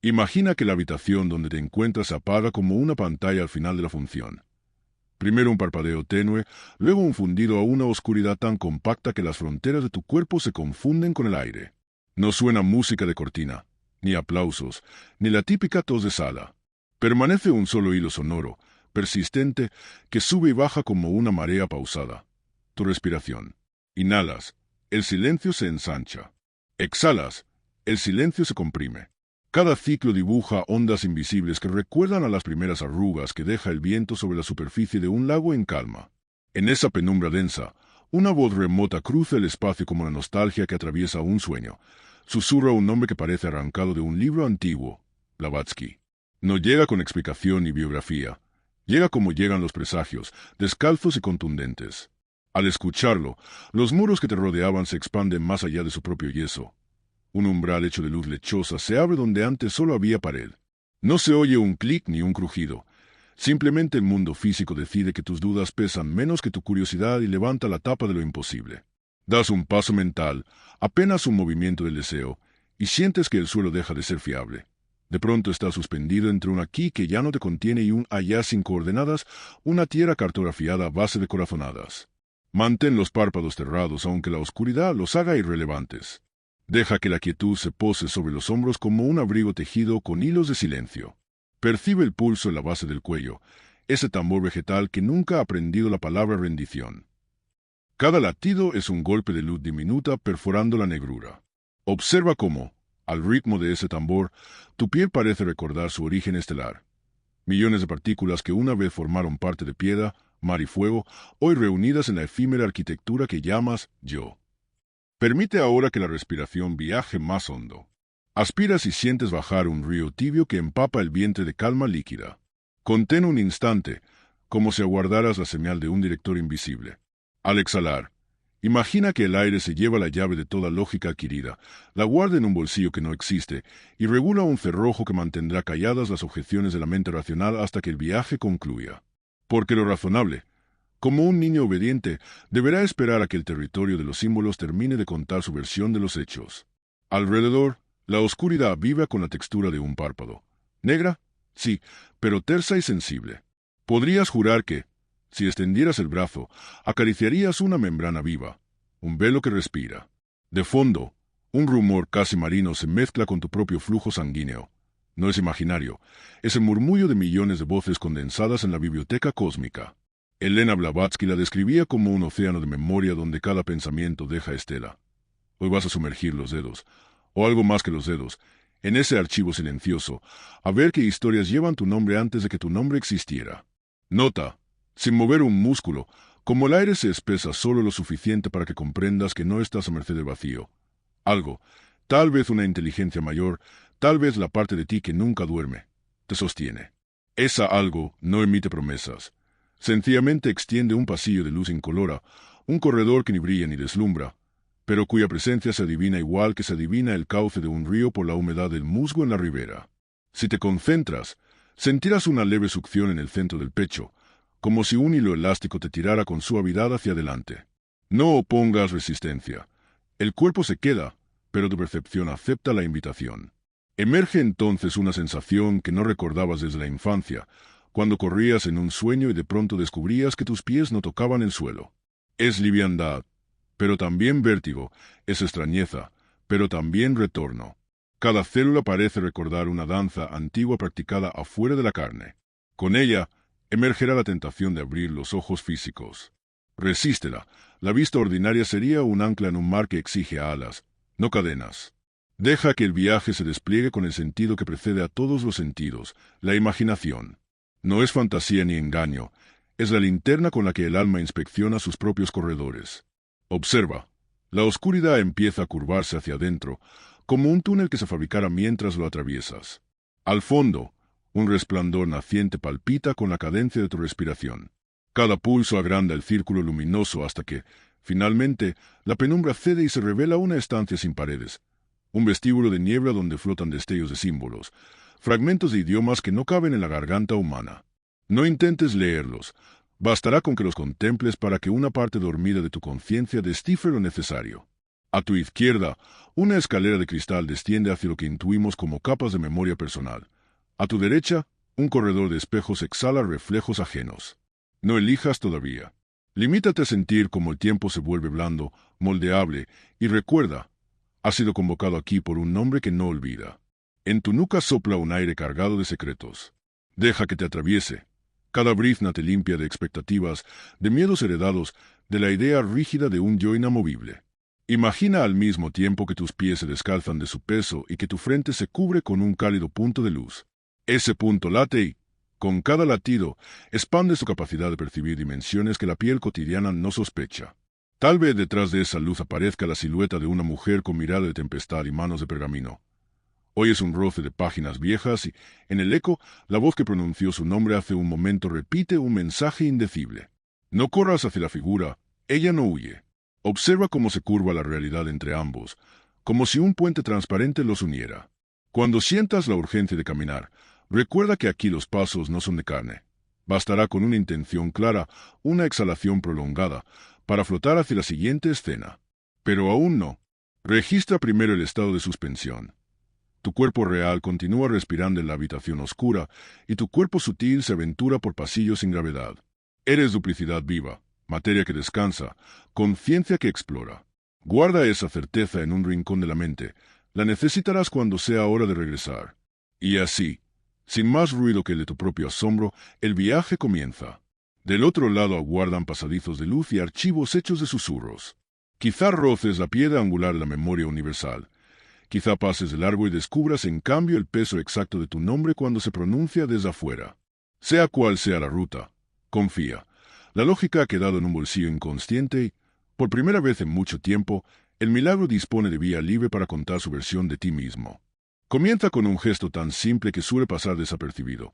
Imagina que la habitación donde te encuentras se apaga como una pantalla al final de la función. Primero un parpadeo tenue, luego un fundido a una oscuridad tan compacta que las fronteras de tu cuerpo se confunden con el aire. No suena música de cortina, ni aplausos, ni la típica tos de sala. Permanece un solo hilo sonoro, persistente, que sube y baja como una marea pausada. Tu respiración. Inhalas, el silencio se ensancha. Exhalas, el silencio se comprime. Cada ciclo dibuja ondas invisibles que recuerdan a las primeras arrugas que deja el viento sobre la superficie de un lago en calma. En esa penumbra densa, una voz remota cruza el espacio como la nostalgia que atraviesa un sueño. Susurra un nombre que parece arrancado de un libro antiguo, Blavatsky. No llega con explicación ni biografía. Llega como llegan los presagios, descalzos y contundentes. Al escucharlo, los muros que te rodeaban se expanden más allá de su propio yeso. Un umbral hecho de luz lechosa se abre donde antes solo había pared. No se oye un clic ni un crujido. Simplemente el mundo físico decide que tus dudas pesan menos que tu curiosidad y levanta la tapa de lo imposible. Das un paso mental, apenas un movimiento del deseo, y sientes que el suelo deja de ser fiable. De pronto estás suspendido entre un aquí que ya no te contiene y un allá sin coordenadas, una tierra cartografiada a base de corazonadas. Mantén los párpados cerrados aunque la oscuridad los haga irrelevantes. Deja que la quietud se pose sobre los hombros como un abrigo tejido con hilos de silencio. Percibe el pulso en la base del cuello, ese tambor vegetal que nunca ha aprendido la palabra rendición. Cada latido es un golpe de luz diminuta perforando la negrura. Observa cómo, al ritmo de ese tambor, tu piel parece recordar su origen estelar. Millones de partículas que una vez formaron parte de piedra, mar y fuego, hoy reunidas en la efímera arquitectura que llamas yo. Permite ahora que la respiración viaje más hondo. Aspiras y sientes bajar un río tibio que empapa el vientre de calma líquida. Contén un instante, como si aguardaras la señal de un director invisible. Al exhalar, imagina que el aire se lleva la llave de toda lógica adquirida, la guarda en un bolsillo que no existe, y regula un cerrojo que mantendrá calladas las objeciones de la mente racional hasta que el viaje concluya. Porque lo razonable, como un niño obediente, deberá esperar a que el territorio de los símbolos termine de contar su versión de los hechos. Alrededor, la oscuridad vibra con la textura de un párpado. Negra, sí, pero tersa y sensible. Podrías jurar que, si extendieras el brazo, acariciarías una membrana viva, un velo que respira. De fondo, un rumor casi marino se mezcla con tu propio flujo sanguíneo. No es imaginario, es el murmullo de millones de voces condensadas en la biblioteca cósmica. Elena Blavatsky la describía como un océano de memoria donde cada pensamiento deja estela. Hoy vas a sumergir los dedos, o algo más que los dedos, en ese archivo silencioso, a ver qué historias llevan tu nombre antes de que tu nombre existiera. Nota, sin mover un músculo, como el aire se espesa solo lo suficiente para que comprendas que no estás a merced del vacío. Algo, tal vez una inteligencia mayor, tal vez la parte de ti que nunca duerme, te sostiene. Esa algo no emite promesas. Sencillamente extiende un pasillo de luz incolora, un corredor que ni brilla ni deslumbra, pero cuya presencia se adivina igual que se adivina el cauce de un río por la humedad del musgo en la ribera. Si te concentras, sentirás una leve succión en el centro del pecho, como si un hilo elástico te tirara con suavidad hacia adelante. No opongas resistencia. El cuerpo se queda, pero tu percepción acepta la invitación. Emerge entonces una sensación que no recordabas desde la infancia, cuando corrías en un sueño y de pronto descubrías que tus pies no tocaban el suelo. Es liviandad, pero también vértigo, es extrañeza, pero también retorno. Cada célula parece recordar una danza antigua practicada afuera de la carne. Con ella, emergerá la tentación de abrir los ojos físicos. Resístela, la vista ordinaria sería un ancla en un mar que exige alas, no cadenas. Deja que el viaje se despliegue con el sentido que precede a todos los sentidos, la imaginación. No es fantasía ni engaño, es la linterna con la que el alma inspecciona sus propios corredores. Observa, la oscuridad empieza a curvarse hacia adentro, como un túnel que se fabricara mientras lo atraviesas. Al fondo, un resplandor naciente palpita con la cadencia de tu respiración. Cada pulso agranda el círculo luminoso hasta que, finalmente, la penumbra cede y se revela una estancia sin paredes, un vestíbulo de niebla donde flotan destellos de símbolos, fragmentos de idiomas que no caben en la garganta humana. No intentes leerlos, bastará con que los contemples para que una parte dormida de tu conciencia descifre lo necesario. A tu izquierda, una escalera de cristal desciende hacia lo que intuimos como capas de memoria personal. A tu derecha, un corredor de espejos exhala reflejos ajenos. No elijas todavía. Limítate a sentir cómo el tiempo se vuelve blando, moldeable, y recuerda, has sido convocado aquí por un nombre que no olvida. En tu nuca sopla un aire cargado de secretos. Deja que te atraviese. Cada brizna te limpia de expectativas, de miedos heredados, de la idea rígida de un yo inamovible. Imagina al mismo tiempo que tus pies se descalzan de su peso y que tu frente se cubre con un cálido punto de luz. Ese punto late y, con cada latido, expande su capacidad de percibir dimensiones que la piel cotidiana no sospecha. Tal vez detrás de esa luz aparezca la silueta de una mujer con mirada de tempestad y manos de pergamino. Oyes un roce de páginas viejas y, en el eco, la voz que pronunció su nombre hace un momento repite un mensaje indecible. No corras hacia la figura, ella no huye. Observa cómo se curva la realidad entre ambos, como si un puente transparente los uniera. Cuando sientas la urgencia de caminar, recuerda que aquí los pasos no son de carne. Bastará con una intención clara, una exhalación prolongada, para flotar hacia la siguiente escena. Pero aún no. Registra primero el estado de suspensión. Tu cuerpo real continúa respirando en la habitación oscura y tu cuerpo sutil se aventura por pasillos sin gravedad. Eres duplicidad viva, materia que descansa, conciencia que explora. Guarda esa certeza en un rincón de la mente. La necesitarás cuando sea hora de regresar. Y así, sin más ruido que el de tu propio asombro, el viaje comienza. Del otro lado aguardan pasadizos de luz y archivos hechos de susurros. Quizá roces la piedra angular de la memoria universal. Quizá pases de largo y descubras en cambio el peso exacto de tu nombre cuando se pronuncia desde afuera. Sea cual sea la ruta, confía. La lógica ha quedado en un bolsillo inconsciente y, por primera vez en mucho tiempo, el milagro dispone de vía libre para contar su versión de ti mismo. Comienza con un gesto tan simple que suele pasar desapercibido.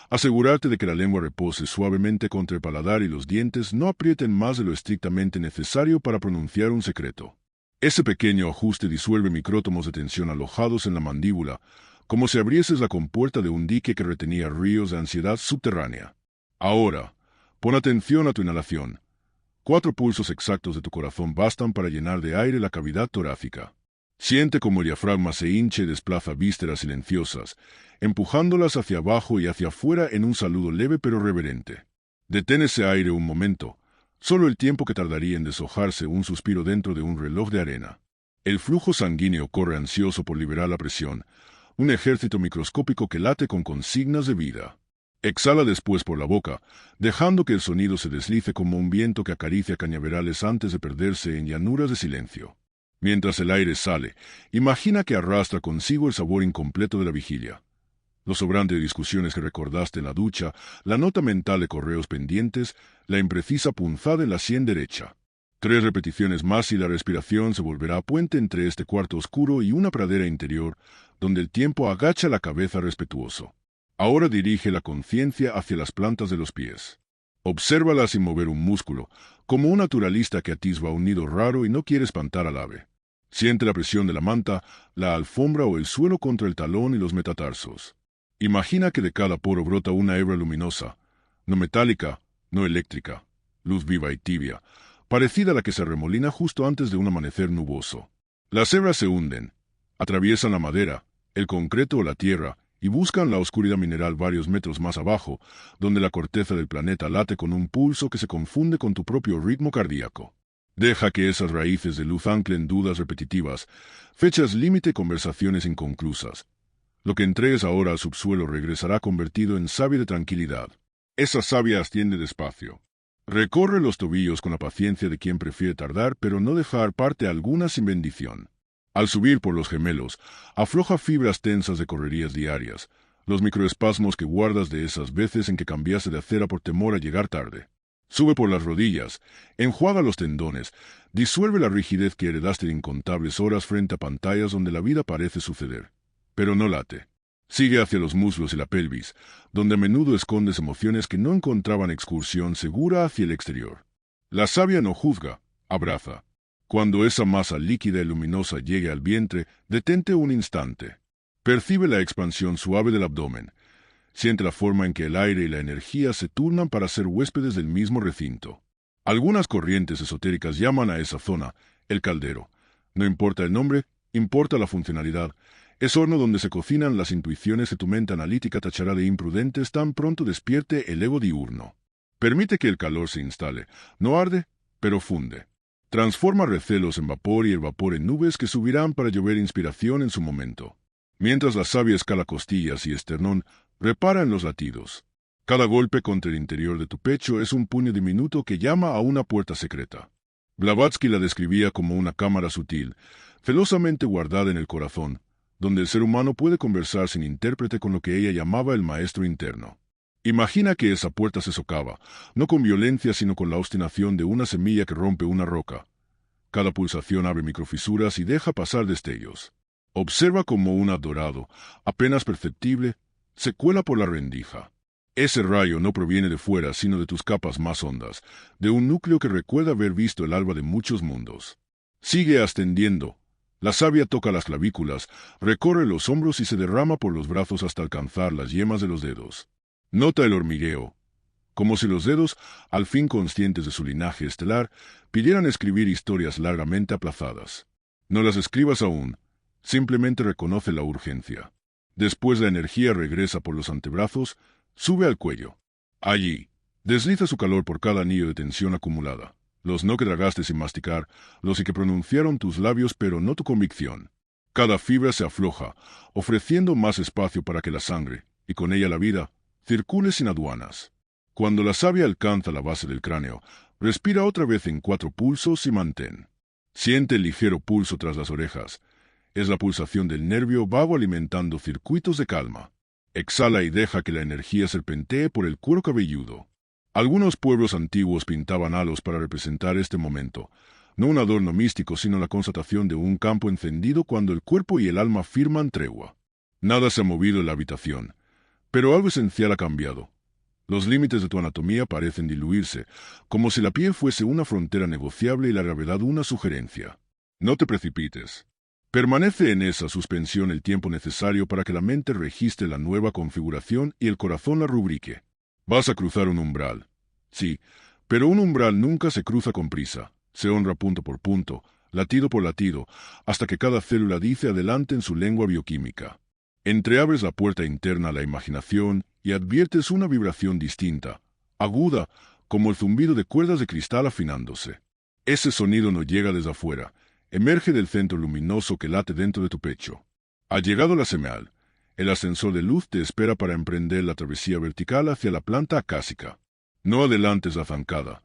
Asegurarte de que la lengua repose suavemente contra el paladar y los dientes no aprieten más de lo estrictamente necesario para pronunciar un secreto. Ese pequeño ajuste disuelve micrótomos de tensión alojados en la mandíbula, como si abrieses la compuerta de un dique que retenía ríos de ansiedad subterránea. Ahora, pon atención a tu inhalación. 4 pulsos exactos de tu corazón bastan para llenar de aire la cavidad torácica. Siente como el diafragma se hinche y desplaza vísceras silenciosas, empujándolas hacia abajo y hacia afuera en un saludo leve pero reverente. Detén ese aire un momento, solo el tiempo que tardaría en deshojarse un suspiro dentro de un reloj de arena. El flujo sanguíneo corre ansioso por liberar la presión, un ejército microscópico que late con consignas de vida. Exhala después por la boca, dejando que el sonido se deslice como un viento que acaricia cañaverales antes de perderse en llanuras de silencio. Mientras el aire sale, imagina que arrastra consigo el sabor incompleto de la vigilia. Lo sobrante de discusiones que recordaste en la ducha, la nota mental de correos pendientes, la imprecisa punzada en la sien derecha. 3 repeticiones más y la respiración se volverá puente entre este cuarto oscuro y una pradera interior, donde el tiempo agacha la cabeza respetuoso. Ahora dirige la conciencia hacia las plantas de los pies. Obsérvala sin mover un músculo, como un naturalista que atisba un nido raro y no quiere espantar al ave. Siente la presión de la manta, la alfombra o el suelo contra el talón y los metatarsos. Imagina que de cada poro brota una hebra luminosa, no metálica, no eléctrica, luz viva y tibia, parecida a la que se arremolina justo antes de un amanecer nuboso. Las hebras se hunden, atraviesan la madera, el concreto o la tierra, y buscan la oscuridad mineral varios metros más abajo, donde la corteza del planeta late con un pulso que se confunde con tu propio ritmo cardíaco. Deja que esas raíces de luz anclen dudas repetitivas, fechas límite y conversaciones inconclusas. Lo que entregues ahora al subsuelo regresará convertido en savia de tranquilidad. Esa savia asciende despacio. Recorre los tobillos con la paciencia de quien prefiere tardar, pero no dejar parte alguna sin bendición. Al subir por los gemelos, afloja fibras tensas de correrías diarias, los microespasmos que guardas de esas veces en que cambiaste de acera por temor a llegar tarde. Sube por las rodillas, enjuaga los tendones, disuelve la rigidez que heredaste de incontables horas frente a pantallas donde la vida parece suceder. Pero no late. Sigue hacia los muslos y la pelvis, donde a menudo escondes emociones que no encontraban excursión segura hacia el exterior. La savia no juzga, abraza. Cuando esa masa líquida y luminosa llegue al vientre, detente un instante. Percibe la expansión suave del abdomen. Siente la forma en que el aire y la energía se turnan para ser huéspedes del mismo recinto. Algunas corrientes esotéricas llaman a esa zona el caldero, No importa el nombre, importa la funcionalidad. Es horno donde se cocinan las intuiciones que tu mente analítica tachará de imprudentes tan pronto despierte el ego diurno. Permite que el calor se instale. No arde, pero funde. Transforma recelos en vapor y el vapor en nubes que subirán para llover inspiración en su momento. Mientras la savia escala costillas y esternón, repara en los latidos. Cada golpe contra el interior de tu pecho es un puño diminuto que llama a una puerta secreta. Blavatsky la describía como una cámara sutil, celosamente guardada en el corazón, donde el ser humano puede conversar sin intérprete con lo que ella llamaba el maestro interno. Imagina que esa puerta se socava, no con violencia sino con la obstinación de una semilla que rompe una roca. Cada pulsación abre microfisuras y deja pasar destellos. Observa cómo un dorado, apenas perceptible, se cuela por la rendija. Ese rayo no proviene de fuera, sino de tus capas más hondas, de un núcleo que recuerda haber visto el alba de muchos mundos. Sigue ascendiendo. La savia toca las clavículas, recorre los hombros y se derrama por los brazos hasta alcanzar las yemas de los dedos. Nota el hormigueo, como si los dedos, al fin conscientes de su linaje estelar, pidieran escribir historias largamente aplazadas. No las escribas aún, simplemente reconoce la urgencia. Después la energía regresa por los antebrazos, sube al cuello. Allí, desliza su calor por cada anillo de tensión acumulada. Los no que tragaste sin masticar, los que pronunciaron tus labios pero no tu convicción. Cada fibra se afloja, ofreciendo más espacio para que la sangre, y con ella la vida, circule sin aduanas. Cuando la savia alcanza la base del cráneo, respira otra vez en 4 pulsos y mantén. Siente el ligero pulso tras las orejas. Es la pulsación del nervio vago alimentando circuitos de calma. Exhala y deja que la energía serpentee por el cuero cabelludo. Algunos pueblos antiguos pintaban halos para representar este momento, no un adorno místico sino la constatación de un campo encendido cuando el cuerpo y el alma firman tregua. Nada se ha movido en la habitación, pero algo esencial ha cambiado. Los límites de tu anatomía parecen diluirse, como si la piel fuese una frontera negociable y la gravedad una sugerencia. No te precipites. Permanece en esa suspensión el tiempo necesario para que la mente registre la nueva configuración y el corazón la rubrique. Vas a cruzar un umbral. Sí, pero un umbral nunca se cruza con prisa. Se honra punto por punto, latido por latido, hasta que cada célula dice adelante en su lengua bioquímica. Entreabres la puerta interna a la imaginación y adviertes una vibración distinta, aguda, como el zumbido de cuerdas de cristal afinándose. Ese sonido no llega desde afuera. Emerge del centro luminoso que late dentro de tu pecho. Ha llegado la señal. El ascensor de luz te espera para emprender la travesía vertical hacia la planta acásica. No adelantes la zancada.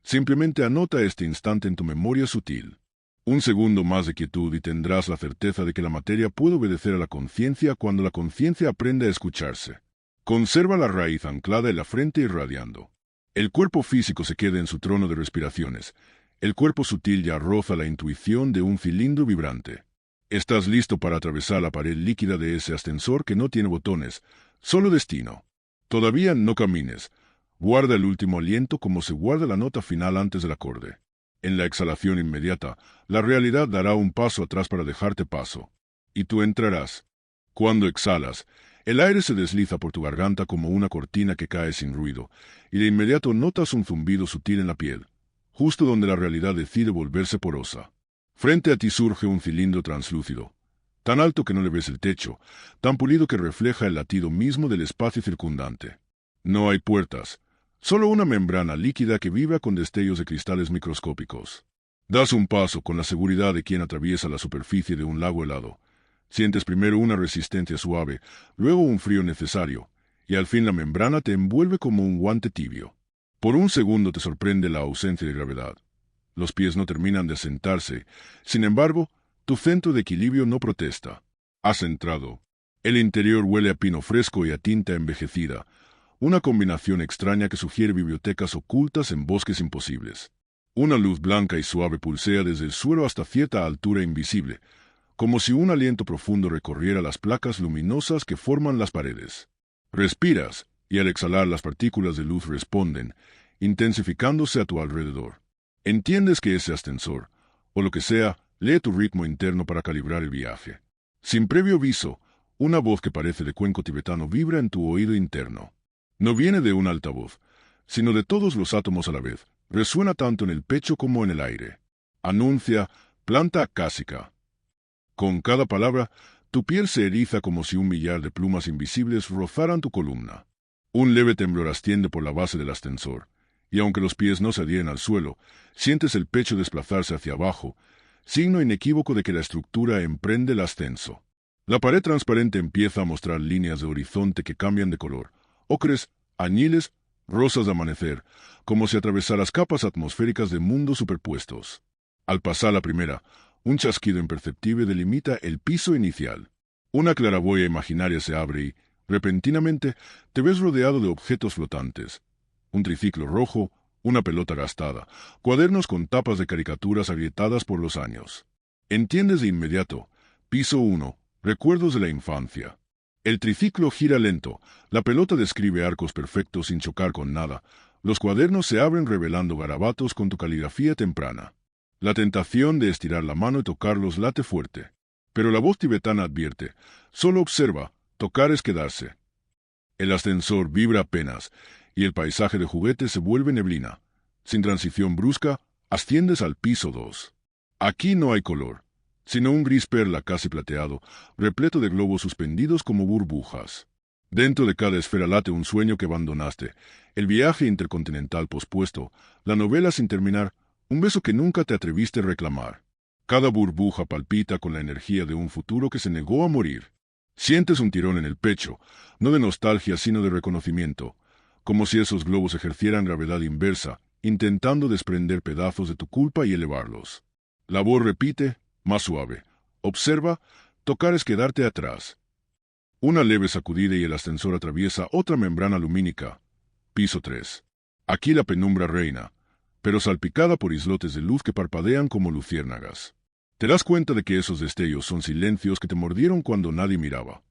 Simplemente anota este instante en tu memoria sutil. Un segundo más de quietud y tendrás la certeza de que la materia puede obedecer a la conciencia cuando la conciencia aprende a escucharse. Conserva la raíz anclada en la frente irradiando. El cuerpo físico se queda en su trono de respiraciones. El cuerpo sutil ya roza la intuición de un cilindro vibrante. Estás listo para atravesar la pared líquida de ese ascensor que no tiene botones, solo destino. Todavía no camines. Guarda el último aliento como se guarda la nota final antes del acorde. En la exhalación inmediata, la realidad dará un paso atrás para dejarte paso. Y tú entrarás. Cuando exhalas, el aire se desliza por tu garganta como una cortina que cae sin ruido, y de inmediato notas un zumbido sutil en la piel, justo donde la realidad decide volverse porosa. Frente a ti surge un cilindro translúcido, tan alto que no le ves el techo, tan pulido que refleja el latido mismo del espacio circundante. No hay puertas, solo una membrana líquida que vibra con destellos de cristales microscópicos. Das un paso con la seguridad de quien atraviesa la superficie de un lago helado. Sientes primero una resistencia suave, luego un frío necesario, y al fin la membrana te envuelve como un guante tibio. Por un segundo te sorprende la ausencia de gravedad. Los pies no terminan de asentarse. Sin embargo, tu centro de equilibrio no protesta. Has entrado. El interior huele a pino fresco y a tinta envejecida, una combinación extraña que sugiere bibliotecas ocultas en bosques imposibles. Una luz blanca y suave pulsea desde el suelo hasta cierta altura invisible, como si un aliento profundo recorriera las placas luminosas que forman las paredes. Respiras, y al exhalar las partículas de luz responden, intensificándose a tu alrededor. Entiendes que ese ascensor, o lo que sea, lee tu ritmo interno para calibrar el viaje. Sin previo aviso, una voz que parece de cuenco tibetano vibra en tu oído interno. No viene de un altavoz, sino de todos los átomos a la vez. Resuena tanto en el pecho como en el aire. Anuncia, Planta acásica. Con cada palabra, tu piel se eriza como si un millar de plumas invisibles rozaran tu columna. Un leve temblor asciende por la base del ascensor, y aunque los pies no se adhieren al suelo, sientes el pecho desplazarse hacia abajo, signo inequívoco de que la estructura emprende el ascenso. La pared transparente empieza a mostrar líneas de horizonte que cambian de color, ocres, añiles, rosas de amanecer, como si atravesaras capas atmosféricas de mundos superpuestos. Al pasar la primera, un chasquido imperceptible delimita el piso inicial. Una claraboya imaginaria se abre y, repentinamente, te ves rodeado de objetos flotantes. Un triciclo rojo, una pelota gastada, cuadernos con tapas de caricaturas agrietadas por los años. Entiendes de inmediato. Piso 1. Recuerdos de la infancia. El triciclo gira lento, la pelota describe arcos perfectos sin chocar con nada, los cuadernos se abren revelando garabatos con tu caligrafía temprana. La tentación de estirar la mano y tocarlos late fuerte. Pero la voz tibetana advierte, solo observa, tocar es quedarse. El ascensor vibra apenas, y el paisaje de juguete se vuelve neblina. Sin transición brusca, asciendes al piso 2. Aquí no hay color, sino un gris perla casi plateado, repleto de globos suspendidos como burbujas. Dentro de cada esfera late un sueño que abandonaste, el viaje intercontinental pospuesto, la novela sin terminar, un beso que nunca te atreviste a reclamar. Cada burbuja palpita con la energía de un futuro que se negó a morir. Sientes un tirón en el pecho, no de nostalgia sino de reconocimiento, como si esos globos ejercieran gravedad inversa, intentando desprender pedazos de tu culpa y elevarlos. La voz repite, más suave, observa, tocar es quedarte atrás. Una leve sacudida y el ascensor atraviesa otra membrana lumínica. Piso 3. Aquí la penumbra reina, pero salpicada por islotes de luz que parpadean como luciérnagas. Te das cuenta de que esos destellos son silencios que te mordieron cuando nadie miraba.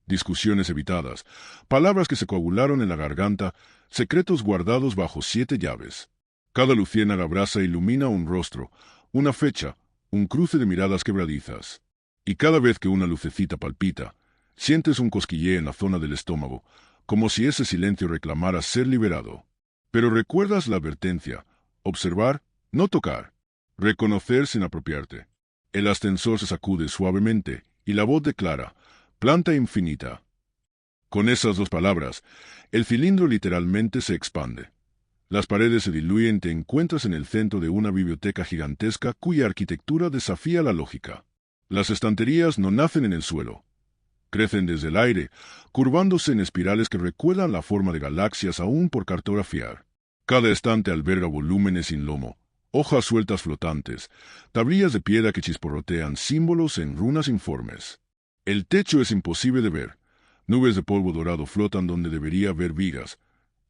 Discusiones evitadas, palabras que se coagularon en la garganta, secretos guardados bajo 7 llaves. Cada luciérnaga abraza e ilumina un rostro, una fecha, un cruce de miradas quebradizas. Y cada vez que una lucecita palpita, sientes un cosquilleo en la zona del estómago, como si ese silencio reclamara ser liberado. Pero recuerdas la advertencia: observar, no tocar. Reconocer sin apropiarte. El ascensor se sacude suavemente, y la voz declara, planta infinita. Con esas 2 palabras, el cilindro literalmente se expande. Las paredes se diluyen y te encuentras en el centro de una biblioteca gigantesca cuya arquitectura desafía la lógica. Las estanterías no nacen en el suelo. Crecen desde el aire, curvándose en espirales que recuerdan la forma de galaxias aún por cartografiar. Cada estante alberga volúmenes sin lomo, hojas sueltas flotantes, tablillas de piedra que chisporrotean símbolos en runas informes. El techo es imposible de ver. Nubes de polvo dorado flotan donde debería haber vigas.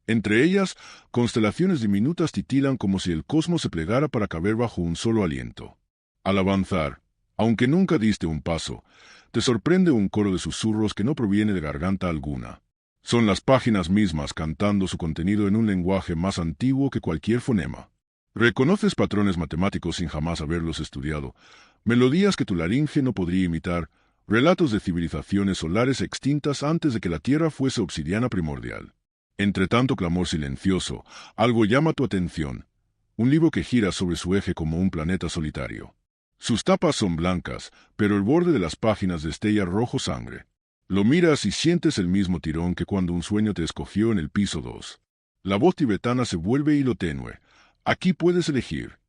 Entre ellas, constelaciones diminutas titilan como si el cosmos se plegara para caber bajo un solo aliento. Al avanzar, aunque nunca diste un paso, te sorprende un coro de susurros que no proviene de garganta alguna. Son las páginas mismas cantando su contenido en un lenguaje más antiguo que cualquier fonema. Reconoces patrones matemáticos sin jamás haberlos estudiado, melodías que tu laringe no podría imitar, relatos de civilizaciones solares extintas antes de que la Tierra fuese obsidiana primordial. Entre tanto clamor silencioso, algo llama tu atención. Un libro que gira sobre su eje como un planeta solitario. Sus tapas son blancas, pero el borde de las páginas destella rojo sangre. Lo miras y sientes el mismo tirón que cuando un sueño te escogió en el piso 2. La voz tibetana se vuelve hilo tenue. Aquí puedes elegir.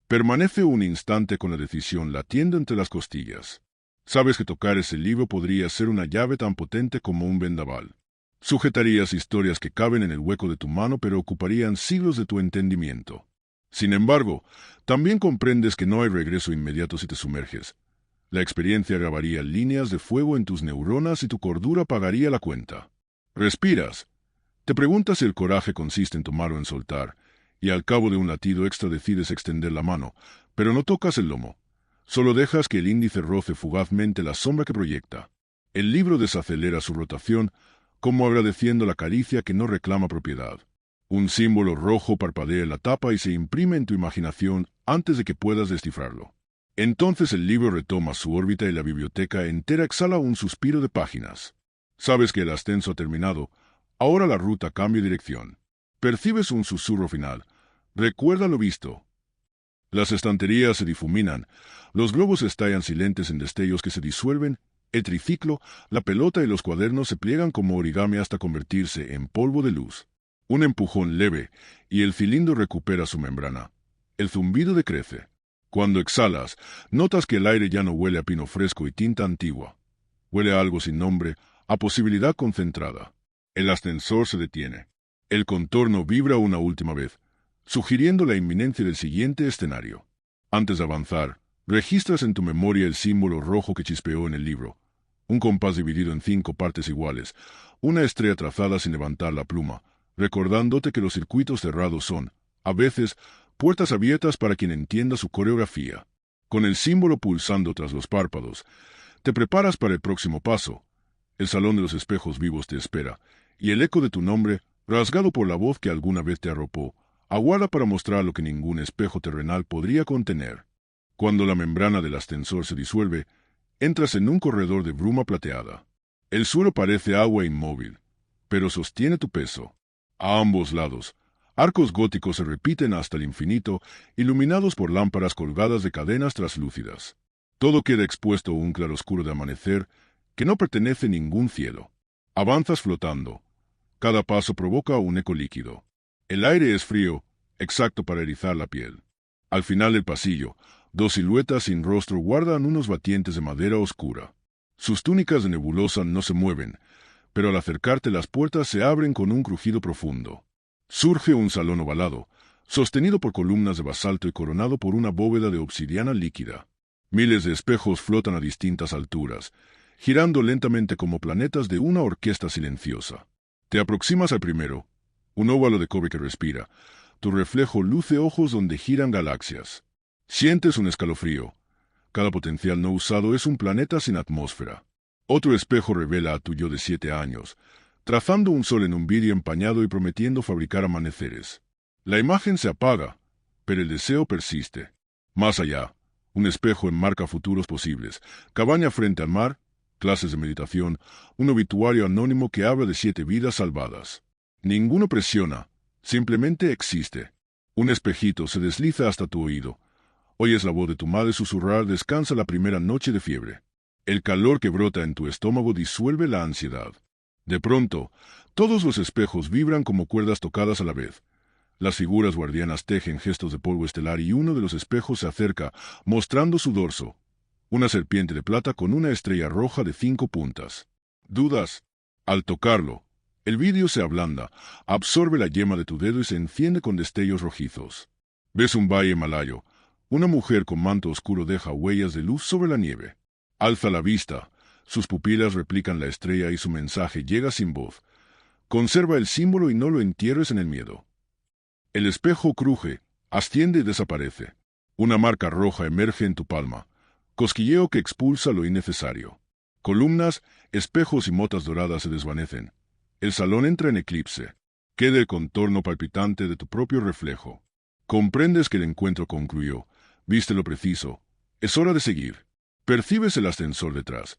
Permanece un instante con la decisión latiendo entre las costillas. Sabes que tocar ese libro podría ser una llave tan potente como un vendaval. Sujetarías historias que caben en el hueco de tu mano pero ocuparían siglos de tu entendimiento. Sin embargo, también comprendes que no hay regreso inmediato si te sumerges. La experiencia grabaría líneas de fuego en tus neuronas y tu cordura pagaría la cuenta. Respiras. Te preguntas si el coraje consiste en tomar o en soltar, y al cabo de un latido extra decides extender la mano, pero no tocas el lomo. Solo dejas que el índice roce fugazmente la sombra que proyecta. El libro desacelera su rotación, como agradeciendo la caricia que no reclama propiedad. Un símbolo rojo parpadea en la tapa y se imprime en tu imaginación antes de que puedas descifrarlo. Entonces el libro retoma su órbita y la biblioteca entera exhala un suspiro de páginas. Sabes que el ascenso ha terminado, ahora la ruta cambia dirección. Percibes un susurro final. Recuerda lo visto. Las estanterías se difuminan, los globos estallan silentes en destellos que se disuelven, el triciclo, la pelota y los cuadernos se pliegan como origami hasta convertirse en polvo de luz. Un empujón leve, y el cilindro recupera su membrana. El zumbido decrece. Cuando exhalas, notas que el aire ya no huele a pino fresco y tinta antigua. Huele a algo sin nombre, a posibilidad concentrada. El ascensor se detiene. El contorno vibra una última vez, sugiriendo la inminencia del siguiente escenario. Antes de avanzar, registras en tu memoria el símbolo rojo que chispeó en el libro. Un compás dividido en 5 partes iguales, una estrella trazada sin levantar la pluma, recordándote que los circuitos cerrados son, a veces, puertas abiertas para quien entienda su coreografía. Con el símbolo pulsando tras los párpados, te preparas para el próximo paso. El salón de los espejos vivos te espera, y el eco de tu nombre, rasgado por la voz que alguna vez te arropó, aguarda para mostrar lo que ningún espejo terrenal podría contener. Cuando la membrana del ascensor se disuelve, entras en un corredor de bruma plateada. El suelo parece agua inmóvil, pero sostiene tu peso. A ambos lados, arcos góticos se repiten hasta el infinito, iluminados por lámparas colgadas de cadenas traslúcidas. Todo queda expuesto a un claroscuro de amanecer que no pertenece a ningún cielo. Avanzas flotando. Cada paso provoca un eco líquido. El aire es frío, exacto para erizar la piel. Al final del pasillo, 2 siluetas sin rostro guardan unos batientes de madera oscura. Sus túnicas de nebulosa no se mueven, pero al acercarte las puertas se abren con un crujido profundo. Surge un salón ovalado, sostenido por columnas de basalto y coronado por una bóveda de obsidiana líquida. Miles de espejos flotan a distintas alturas, girando lentamente como planetas de una orquesta silenciosa. Te aproximas al primero, un óvalo de cobre que respira. Tu reflejo luce ojos donde giran galaxias. Sientes un escalofrío. Cada potencial no usado es un planeta sin atmósfera. Otro espejo revela a tu yo de 7 años, trazando un sol en un vidrio empañado y prometiendo fabricar amaneceres. La imagen se apaga, pero el deseo persiste. Más allá, un espejo enmarca futuros posibles, cabaña frente al mar, clases de meditación, un obituario anónimo que habla de 7 vidas salvadas. Ninguno presiona, simplemente existe. Un espejito se desliza hasta tu oído. Oyes la voz de tu madre susurrar: descansa la primera noche de fiebre. El calor que brota en tu estómago disuelve la ansiedad. De pronto, todos los espejos vibran como cuerdas tocadas a la vez. Las figuras guardianas tejen gestos de polvo estelar y uno de los espejos se acerca, mostrando su dorso. Una serpiente de plata con una estrella roja de 5 puntas. Dudas. Al tocarlo, el vidrio se ablanda, absorbe la yema de tu dedo y se enciende con destellos rojizos. Ves un valle malayo. Una mujer con manto oscuro deja huellas de luz sobre la nieve. Alza la vista, sus pupilas replican la estrella y su mensaje llega sin voz. Conserva el símbolo y no lo entierres en el miedo. El espejo cruje, asciende y desaparece. Una marca roja emerge en tu palma, cosquilleo que expulsa lo innecesario. Columnas, espejos y motas doradas se desvanecen. El salón entra en eclipse. Queda el contorno palpitante de tu propio reflejo. Comprendes que el encuentro concluyó. Viste lo preciso. Es hora de seguir. Percibes el ascensor detrás.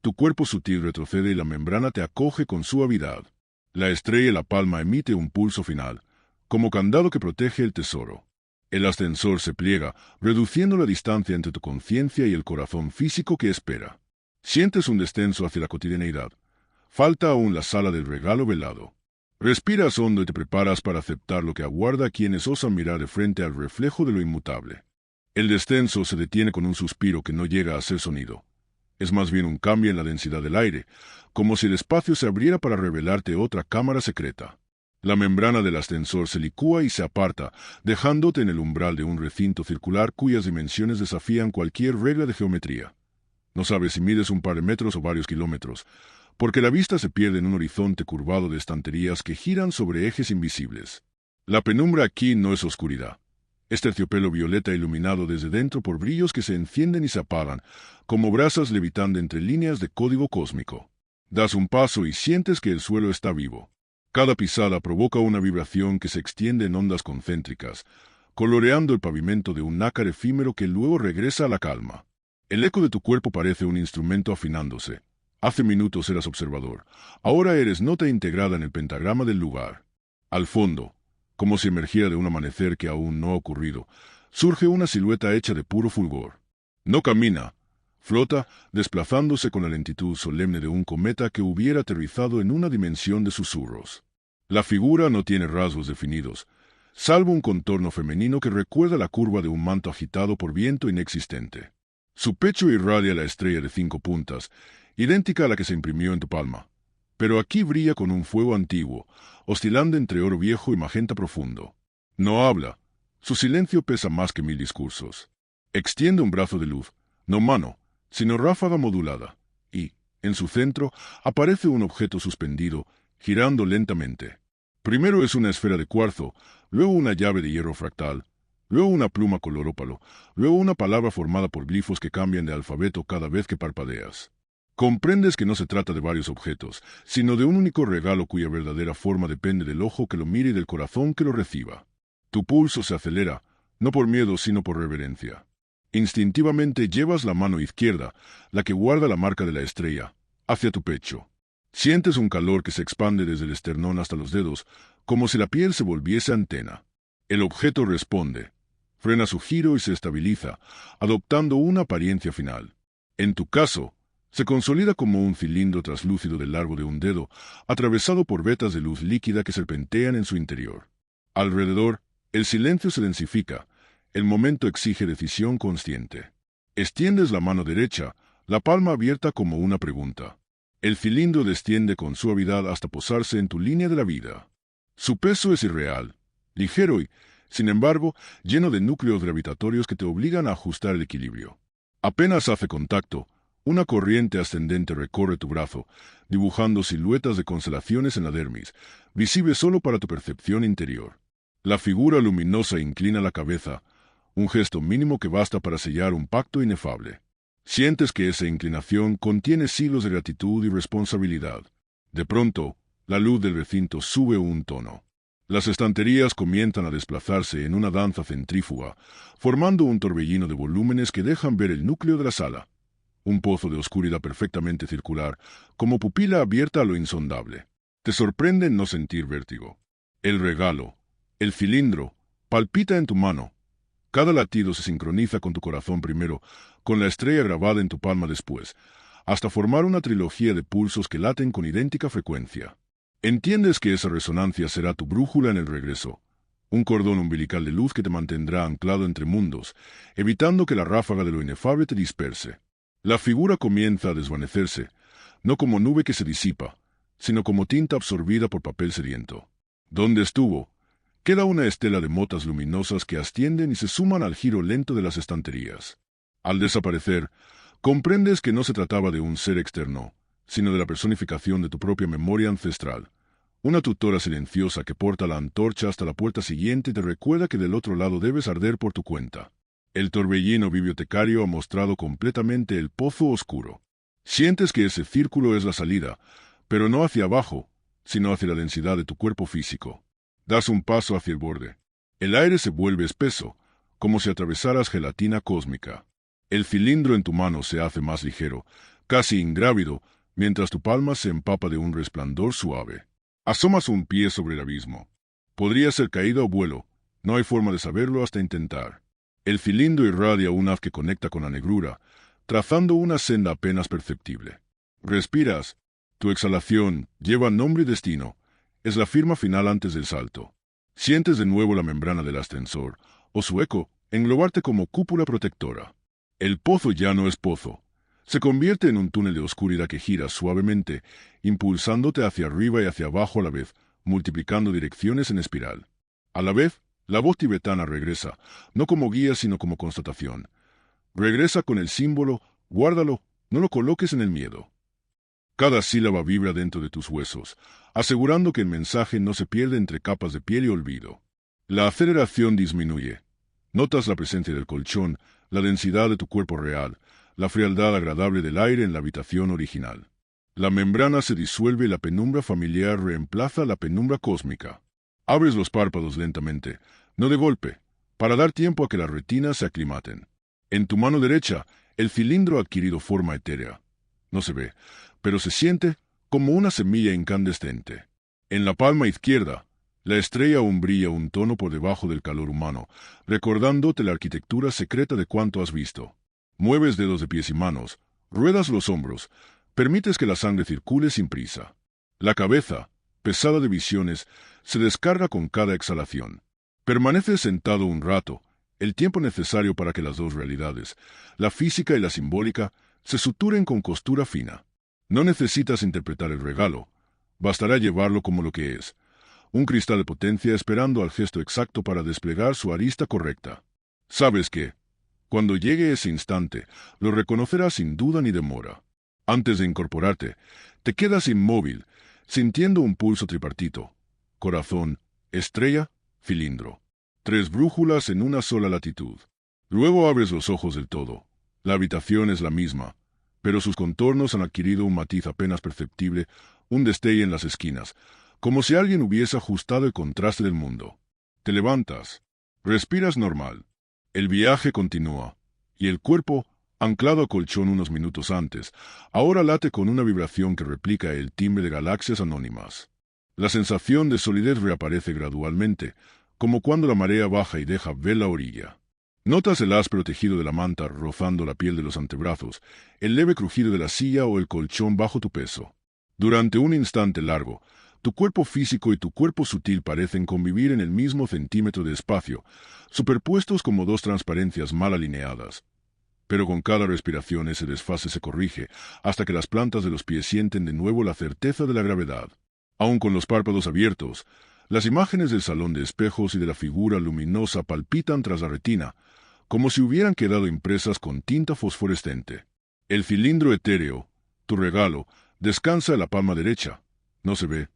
Tu cuerpo sutil retrocede y la membrana te acoge con suavidad. La estrella y la palma emite un pulso final, como candado que protege el tesoro. El ascensor se pliega, reduciendo la distancia entre tu conciencia y el corazón físico que espera. Sientes un descenso hacia la cotidianeidad. Falta aún la sala del regalo velado. Respiras hondo y te preparas para aceptar lo que aguarda a quienes osan mirar de frente al reflejo de lo inmutable. El descenso se detiene con un suspiro que no llega a ser sonido. Es más bien un cambio en la densidad del aire, como si el espacio se abriera para revelarte otra cámara secreta. La membrana del ascensor se licúa y se aparta, dejándote en el umbral de un recinto circular cuyas dimensiones desafían cualquier regla de geometría. No sabes si mides un par de metros o varios kilómetros, porque la vista se pierde en un horizonte curvado de estanterías que giran sobre ejes invisibles. La penumbra aquí no es oscuridad. Es terciopelo violeta iluminado desde dentro por brillos que se encienden y se apagan, como brasas levitando entre líneas de código cósmico. Das un paso y sientes que el suelo está vivo. Cada pisada provoca una vibración que se extiende en ondas concéntricas, coloreando el pavimento de un nácar efímero que luego regresa a la calma. El eco de tu cuerpo parece un instrumento afinándose. Hace minutos eras observador, ahora eres nota integrada en el pentagrama del lugar. Al fondo, como si emergiera de un amanecer que aún no ha ocurrido, surge una silueta hecha de puro fulgor. No camina, flota, desplazándose con la lentitud solemne de un cometa que hubiera aterrizado en una dimensión de susurros. La figura no tiene rasgos definidos, salvo un contorno femenino que recuerda la curva de un manto agitado por viento inexistente. Su pecho irradia la estrella de 5 puntas, idéntica a la que se imprimió en tu palma. Pero aquí brilla con un fuego antiguo, oscilando entre oro viejo y magenta profundo. No habla. Su silencio pesa más que 1000 discursos. Extiende un brazo de luz, no mano, sino ráfaga modulada, y, en su centro, aparece un objeto suspendido, girando lentamente. Primero es una esfera de cuarzo, luego una llave de hierro fractal, luego una pluma color ópalo, luego una palabra formada por glifos que cambian de alfabeto cada vez que parpadeas. Comprendes que no se trata de varios objetos, sino de un único regalo cuya verdadera forma depende del ojo que lo mire y del corazón que lo reciba. Tu pulso se acelera, no por miedo sino por reverencia. Instintivamente llevas la mano izquierda, la que guarda la marca de la estrella, hacia tu pecho. Sientes un calor que se expande desde el esternón hasta los dedos, como si la piel se volviese antena. El objeto responde, frena su giro y se estabiliza, adoptando una apariencia final. En tu caso, se consolida como un cilindro traslúcido del largo de un dedo, atravesado por vetas de luz líquida que serpentean en su interior. Alrededor, el silencio se densifica, el momento exige decisión consciente. Extiendes la mano derecha, la palma abierta como una pregunta. El cilindro desciende con suavidad hasta posarse en tu línea de la vida. Su peso es irreal, ligero y, sin embargo, lleno de núcleos gravitatorios que te obligan a ajustar el equilibrio. Apenas hace contacto, una corriente ascendente recorre tu brazo, dibujando siluetas de constelaciones en la dermis, visible solo para tu percepción interior. La figura luminosa inclina la cabeza, un gesto mínimo que basta para sellar un pacto inefable. Sientes que esa inclinación contiene siglos de gratitud y responsabilidad. De pronto, la luz del recinto sube un tono. Las estanterías comienzan a desplazarse en una danza centrífuga, formando un torbellino de volúmenes que dejan ver el núcleo de la sala. Un pozo de oscuridad perfectamente circular, como pupila abierta a lo insondable. Te sorprende no sentir vértigo. El regalo, el cilindro, palpita en tu mano. Cada latido se sincroniza con tu corazón primero, con la estrella grabada en tu palma después, hasta formar una trilogía de pulsos que laten con idéntica frecuencia. Entiendes que esa resonancia será tu brújula en el regreso, un cordón umbilical de luz que te mantendrá anclado entre mundos, evitando que la ráfaga de lo inefable te disperse. La figura comienza a desvanecerse, no como nube que se disipa, sino como tinta absorbida por papel sediento. ¿Dónde estuvo? Queda una estela de motas luminosas que ascienden y se suman al giro lento de las estanterías. Al desaparecer, comprendes que no se trataba de un ser externo, sino de la personificación de tu propia memoria ancestral. Una tutora silenciosa que porta la antorcha hasta la puerta siguiente y te recuerda que del otro lado debes arder por tu cuenta. El torbellino bibliotecario ha mostrado completamente el pozo oscuro. Sientes que ese círculo es la salida, pero no hacia abajo, sino hacia la densidad de tu cuerpo físico. Das un paso hacia el borde. El aire se vuelve espeso, como si atravesaras gelatina cósmica. El cilindro en tu mano se hace más ligero, casi ingrávido, mientras tu palma se empapa de un resplandor suave. Asomas un pie sobre el abismo. Podría ser caída o vuelo, no hay forma de saberlo hasta intentar. El cilindro irradia un haz que conecta con la negrura, trazando una senda apenas perceptible. Respiras. Tu exhalación lleva nombre y destino. Es la firma final antes del salto. Sientes de nuevo la membrana del ascensor, o su eco, englobarte como cúpula protectora. El pozo ya no es pozo. Se convierte en un túnel de oscuridad que gira suavemente, impulsándote hacia arriba y hacia abajo a la vez, multiplicando direcciones en espiral. A la vez, la voz tibetana regresa, no como guía sino como constatación. Regresa con el símbolo, guárdalo, no lo coloques en el miedo. Cada sílaba vibra dentro de tus huesos, asegurando que el mensaje no se pierde entre capas de piel y olvido. La aceleración disminuye. Notas la presencia del colchón, la densidad de tu cuerpo real, la frialdad agradable del aire en la habitación original. La membrana se disuelve y la penumbra familiar reemplaza la penumbra cósmica. Abres los párpados lentamente, no de golpe, para dar tiempo a que las retinas se aclimaten. En tu mano derecha, el cilindro ha adquirido forma etérea. No se ve, pero se siente como una semilla incandescente. En la palma izquierda, La estrella aún brilla un tono por debajo del calor humano, recordándote la arquitectura secreta de cuanto has visto. Mueves dedos de pies y manos, ruedas los hombros, permites que la sangre circule sin prisa. La cabeza, pesada de visiones, se descarga con cada exhalación. Permaneces sentado un rato, el tiempo necesario para que las dos realidades, la física y la simbólica, se suturen con costura fina. No necesitas interpretar el regalo, bastará llevarlo como lo que es, un cristal de potencia esperando al gesto exacto para desplegar su arista correcta. Sabes que, cuando llegue ese instante, lo reconocerás sin duda ni demora. Antes de incorporarte, te quedas inmóvil, sintiendo un pulso tripartito: corazón, estrella, cilindro. 3 brújulas en una sola latitud. Luego abres los ojos del todo. La habitación es la misma, pero sus contornos han adquirido un matiz apenas perceptible, un destello en las esquinas, como si alguien hubiese ajustado el contraste del mundo. Te levantas. Respiras normal. El viaje continúa, y el cuerpo, anclado a colchón unos minutos antes, ahora late con una vibración que replica el timbre de galaxias anónimas. La sensación de solidez reaparece gradualmente, como cuando la marea baja y deja ver la orilla. Notas el áspero tejido de la manta rozando la piel de los antebrazos, el leve crujido de la silla o el colchón bajo tu peso. Durante un instante largo, tu cuerpo físico y tu cuerpo sutil parecen convivir en el mismo centímetro de espacio, superpuestos como dos transparencias mal alineadas. Pero con cada respiración ese desfase se corrige, hasta que las plantas de los pies sienten de nuevo la certeza de la gravedad. Aun con los párpados abiertos, las imágenes del salón de espejos y de la figura luminosa palpitan tras la retina, como si hubieran quedado impresas con tinta fosforescente. El cilindro etéreo, tu regalo, descansa en la palma derecha. No se ve,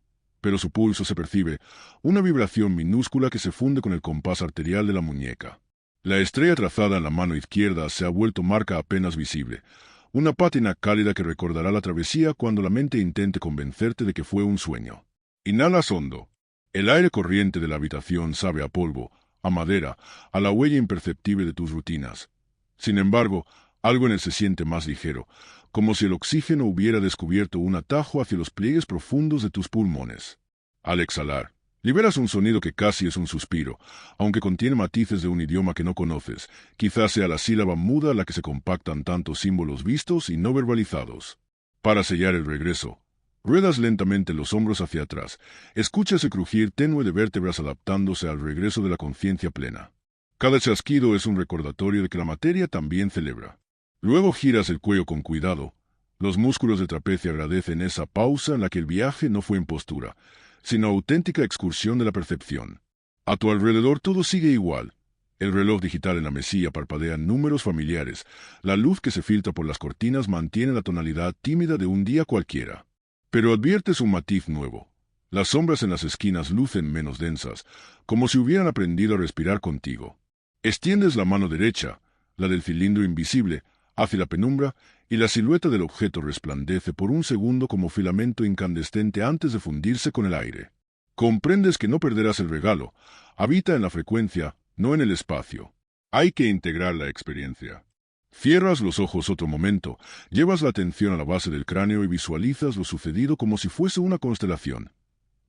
pero su pulso se percibe, una vibración minúscula que se funde con el compás arterial de la muñeca. La estrella trazada en la mano izquierda se ha vuelto marca apenas visible, una pátina cálida que recordará la travesía cuando la mente intente convencerte de que fue un sueño. Inhalas hondo. El aire corriente de la habitación sabe a polvo, a madera, a la huella imperceptible de tus rutinas. Sin embargo, algo en él se siente más ligero, como si el oxígeno hubiera descubierto un atajo hacia los pliegues profundos de tus pulmones. Al exhalar, liberas un sonido que casi es un suspiro, aunque contiene matices de un idioma que no conoces. Quizás sea la sílaba muda a la que se compactan tantos símbolos vistos y no verbalizados. Para sellar el regreso, ruedas lentamente los hombros hacia atrás, escuchas el crujir tenue de vértebras adaptándose al regreso de la conciencia plena. Cada chasquido es un recordatorio de que la materia también celebra. Luego giras el cuello con cuidado. Los músculos del trapecio agradecen esa pausa en la que el viaje no fue impostura, sino auténtica excursión de la percepción. A tu alrededor todo sigue igual. El reloj digital en la mesilla parpadea números familiares. La luz que se filtra por las cortinas mantiene la tonalidad tímida de un día cualquiera. Pero adviertes un matiz nuevo. Las sombras en las esquinas lucen menos densas, como si hubieran aprendido a respirar contigo. Extiendes la mano derecha, la del cilindro invisible, hacia la penumbra, y la silueta del objeto resplandece por un segundo como filamento incandescente antes de fundirse con el aire. Comprendes que no perderás el regalo. Habita en la frecuencia, no en el espacio. Hay que integrar la experiencia. Cierras los ojos otro momento, llevas la atención a la base del cráneo y visualizas lo sucedido como si fuese una constelación.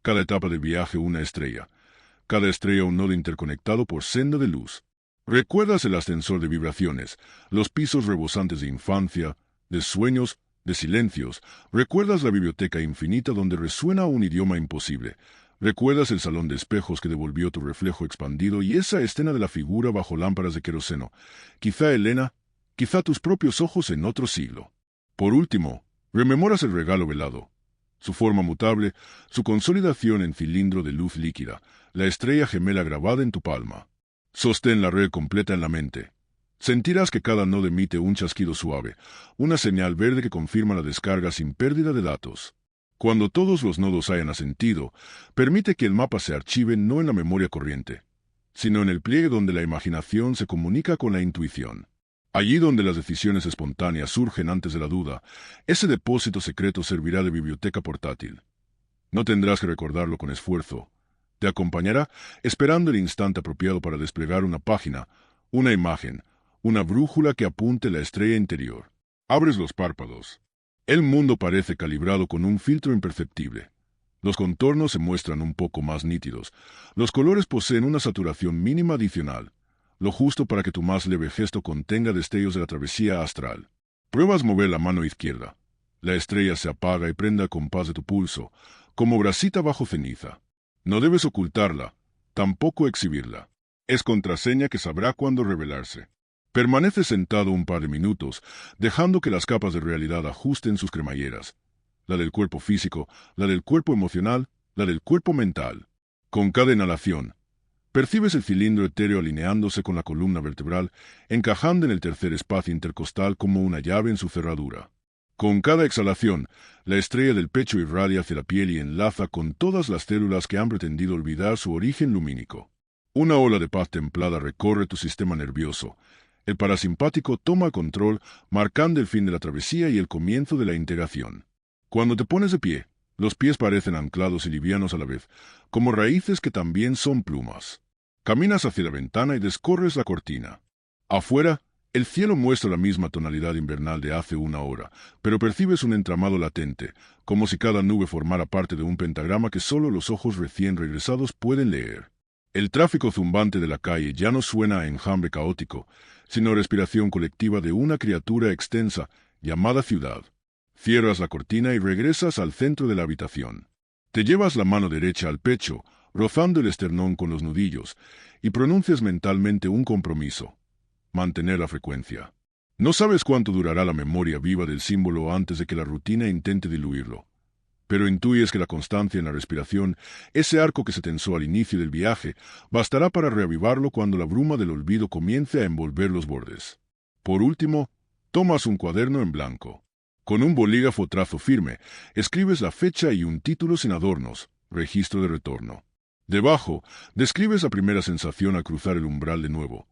Cada etapa del viaje una estrella. Cada estrella un nodo interconectado por senda de luz. Recuerdas el ascensor de vibraciones, los pisos rebosantes de infancia, de sueños, de silencios. Recuerdas la biblioteca infinita donde resuena un idioma imposible. Recuerdas el salón de espejos que devolvió tu reflejo expandido y esa escena de la figura bajo lámparas de queroseno. Quizá Elena, quizá tus propios ojos en otro siglo. Por último, rememoras el regalo velado. Su forma mutable, su consolidación en cilindro de luz líquida, la estrella gemela grabada en tu palma. Sostén la red completa en la mente. Sentirás que cada nodo emite un chasquido suave, una señal verde que confirma la descarga sin pérdida de datos. Cuando todos los nodos hayan asentido, permite que el mapa se archive no en la memoria corriente, sino en el pliegue donde la imaginación se comunica con la intuición. Allí donde las decisiones espontáneas surgen antes de la duda, ese depósito secreto servirá de biblioteca portátil. No tendrás que recordarlo con esfuerzo. Te acompañará esperando el instante apropiado para desplegar una página, una imagen, una brújula que apunte la estrella interior. Abres los párpados. El mundo parece calibrado con un filtro imperceptible. Los contornos se muestran un poco más nítidos. Los colores poseen una saturación mínima adicional, lo justo para que tu más leve gesto contenga destellos de la travesía astral. Pruebas mover la mano izquierda. La estrella se apaga y prende al compás de tu pulso, como brasita bajo ceniza. No debes ocultarla, tampoco exhibirla. Es contraseña que sabrá cuándo revelarse. Permanece sentado un par de minutos, dejando que las capas de realidad ajusten sus cremalleras. La del cuerpo físico, la del cuerpo emocional, la del cuerpo mental. Con cada inhalación, percibes el cilindro etéreo alineándose con la columna vertebral, encajando en el tercer espacio intercostal como una llave en su cerradura. Con cada exhalación, la estrella del pecho irradia hacia la piel y enlaza con todas las células que han pretendido olvidar su origen lumínico. Una ola de paz templada recorre tu sistema nervioso. El parasimpático toma el control, marcando el fin de la travesía y el comienzo de la integración. Cuando te pones de pie, los pies parecen anclados y livianos a la vez, como raíces que también son plumas. Caminas hacia la ventana y descorres la cortina. Afuera, el cielo muestra la misma tonalidad invernal de hace una hora, pero percibes un entramado latente, como si cada nube formara parte de un pentagrama que solo los ojos recién regresados pueden leer. El tráfico zumbante de la calle ya no suena a enjambre caótico, sino respiración colectiva de una criatura extensa llamada ciudad. Cierras la cortina y regresas al centro de la habitación. Te llevas la mano derecha al pecho, rozando el esternón con los nudillos, y pronuncias mentalmente un compromiso: mantener la frecuencia. No sabes cuánto durará la memoria viva del símbolo antes de que la rutina intente diluirlo, pero intuyes que la constancia en la respiración, ese arco que se tensó al inicio del viaje, bastará para reavivarlo cuando la bruma del olvido comience a envolver los bordes. Por último, tomas un cuaderno en blanco. Con un bolígrafo trazo firme, escribes la fecha y un título sin adornos: registro de retorno. Debajo, describes la primera sensación al cruzar el umbral de nuevo,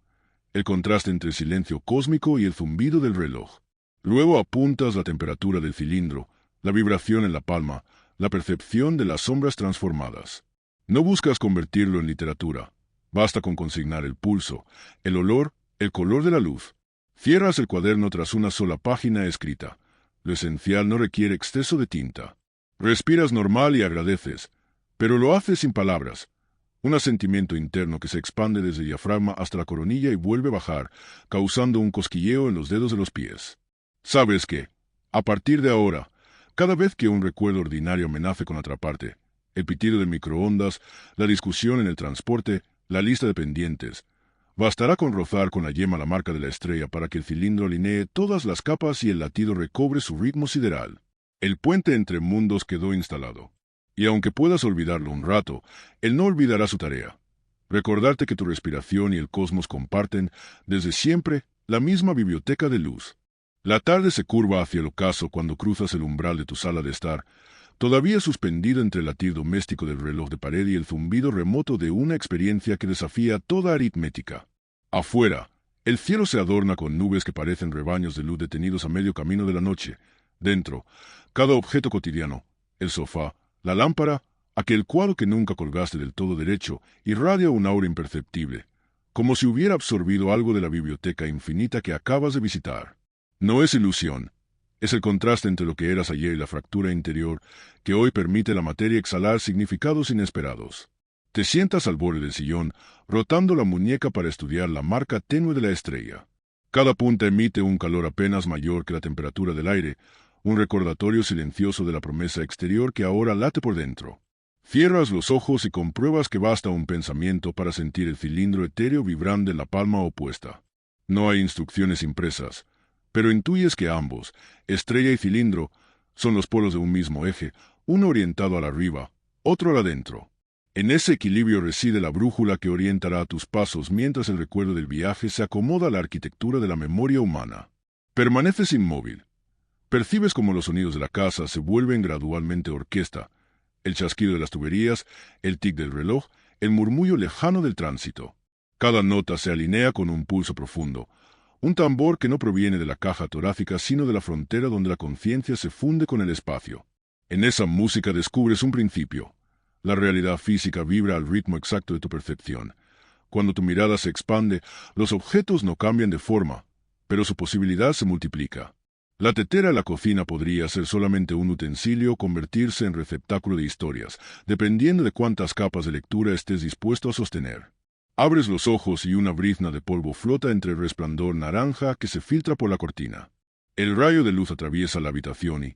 el contraste entre el silencio cósmico y el zumbido del reloj. Luego apuntas la temperatura del cilindro, la vibración en la palma, la percepción de las sombras transformadas. No buscas convertirlo en literatura. Basta con consignar el pulso, el olor, el color de la luz. Cierras el cuaderno tras una sola página escrita. Lo esencial no requiere exceso de tinta. Respiras normal y agradeces, pero lo haces sin palabras. Un asentimiento interno que se expande desde el diafragma hasta la coronilla y vuelve a bajar, causando un cosquilleo en los dedos de los pies. Sabes que, a partir de ahora, cada vez que un recuerdo ordinario amenace con atraparte, el pitido del microondas, la discusión en el transporte, la lista de pendientes, bastará con rozar con la yema la marca de la estrella para que el cilindro alinee todas las capas y el latido recobre su ritmo sideral. El puente entre mundos quedó instalado. Y aunque puedas olvidarlo un rato, él no olvidará su tarea: recordarte que tu respiración y el cosmos comparten, desde siempre, la misma biblioteca de luz. La tarde se curva hacia el ocaso cuando cruzas el umbral de tu sala de estar, todavía suspendido entre el latir doméstico del reloj de pared y el zumbido remoto de una experiencia que desafía toda aritmética. Afuera, el cielo se adorna con nubes que parecen rebaños de luz detenidos a medio camino de la noche. Dentro, cada objeto cotidiano, el sofá, la lámpara, aquel cuadro que nunca colgaste del todo derecho, irradia un aura imperceptible, como si hubiera absorbido algo de la biblioteca infinita que acabas de visitar. No es ilusión, es el contraste entre lo que eras ayer y la fractura interior que hoy permite a la materia exhalar significados inesperados. Te sientas al borde del sillón, rotando la muñeca para estudiar la marca tenue de la estrella. Cada punta emite un calor apenas mayor que la temperatura del aire, un recordatorio silencioso de la promesa exterior que ahora late por dentro. Cierras los ojos y compruebas que basta un pensamiento para sentir el cilindro etéreo vibrando en la palma opuesta. No hay instrucciones impresas, pero intuyes que ambos, estrella y cilindro, son los polos de un mismo eje, uno orientado al arriba, otro al adentro. En ese equilibrio reside la brújula que orientará tus pasos mientras el recuerdo del viaje se acomoda a la arquitectura de la memoria humana. Permaneces inmóvil. Percibes como los sonidos de la casa se vuelven gradualmente orquesta: el chasquido de las tuberías, el tic del reloj, el murmullo lejano del tránsito. Cada nota se alinea con un pulso profundo, un tambor que no proviene de la caja torácica sino de la frontera donde la conciencia se funde con el espacio. En esa música descubres un principio. La realidad física vibra al ritmo exacto de tu percepción. Cuando tu mirada se expande, los objetos no cambian de forma, pero su posibilidad se multiplica. La tetera de la cocina podría ser solamente un utensilio o convertirse en receptáculo de historias, dependiendo de cuántas capas de lectura estés dispuesto a sostener. Abres los ojos y una brizna de polvo flota entre el resplandor naranja que se filtra por la cortina. El rayo de luz atraviesa la habitación y,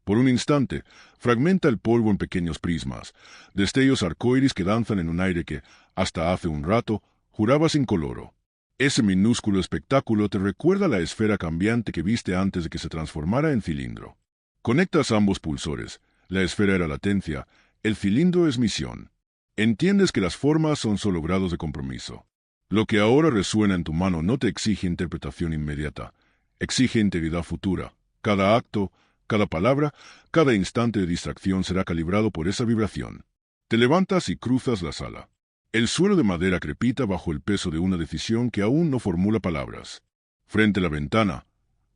por un instante, fragmenta el polvo en pequeños prismas, destellos arcoíris que danzan en un aire que, hasta hace un rato, jurabas incoloro. Ese minúsculo espectáculo te recuerda la esfera cambiante que viste antes de que se transformara en cilindro. Conectas ambos pulsores. La esfera era latencia, el cilindro es misión. Entiendes que las formas son solo grados de compromiso. Lo que ahora resuena en tu mano no te exige interpretación inmediata, exige integridad futura. Cada acto, cada palabra, cada instante de distracción será calibrado por esa vibración. Te levantas y cruzas la sala. El suelo de madera crepita bajo el peso de una decisión que aún no formula palabras. Frente a la ventana,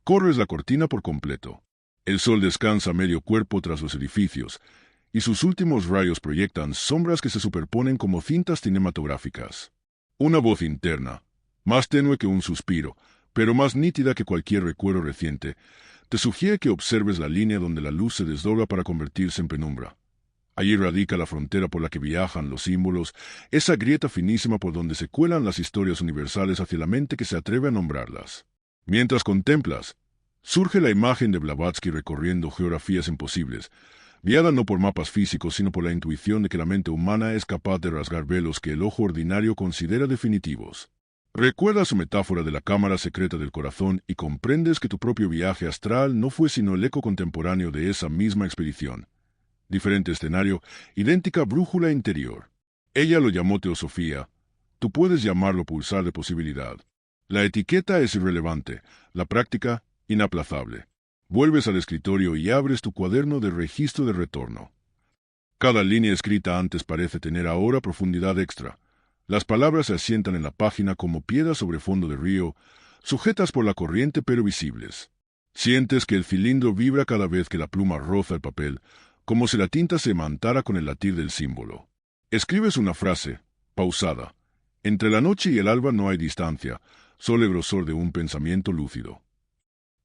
corres la cortina por completo. El sol descansa a medio cuerpo tras los edificios, y sus últimos rayos proyectan sombras que se superponen como cintas cinematográficas. Una voz interna, más tenue que un suspiro, pero más nítida que cualquier recuerdo reciente, te sugiere que observes la línea donde la luz se desdobla para convertirse en penumbra. Allí radica la frontera por la que viajan los símbolos, esa grieta finísima por donde se cuelan las historias universales hacia la mente que se atreve a nombrarlas. Mientras contemplas, surge la imagen de Blavatsky recorriendo geografías imposibles, guiada no por mapas físicos sino por la intuición de que la mente humana es capaz de rasgar velos que el ojo ordinario considera definitivos. Recuerdas su metáfora de la cámara secreta del corazón y comprendes que tu propio viaje astral no fue sino el eco contemporáneo de esa misma expedición. Diferente escenario, idéntica brújula interior. Ella lo llamó teosofía. Tú puedes llamarlo pulsar de posibilidad. La etiqueta es irrelevante, la práctica, inaplazable. Vuelves al escritorio y abres tu cuaderno de registro de retorno. Cada línea escrita antes parece tener ahora profundidad extra. Las palabras se asientan en la página como piedras sobre fondo de río, sujetas por la corriente pero visibles. Sientes que el cilindro vibra cada vez que la pluma roza el papel, como si la tinta se mantara con el latir del símbolo. Escribes una frase, pausada. Entre la noche y el alba no hay distancia, solo el grosor de un pensamiento lúcido.